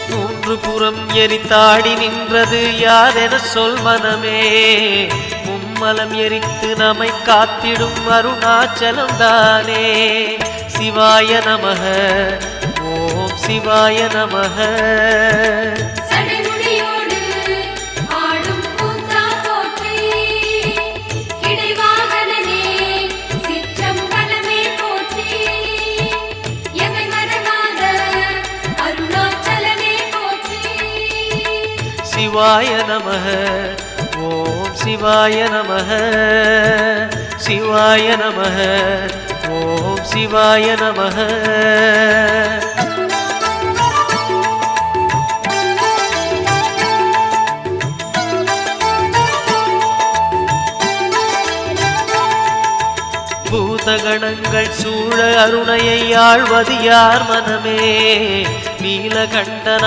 மூன்று புறம் எரித்தாடி நின்றது யாரென சொல் மனமே. மும்மலம் எரித்து நம்மை காத்திடும் அருணாச்சலம் தானே. சிவாய நமக ஓம் சிவாய நமக. சிவாய நமக ஓம் சிவாய நமக. சிவாய நமக ஓம் சிவாய நமக. பூதகணங்கள் சூழ அருணையை ஆழ்வது யார் மனமே. நீலகண்டன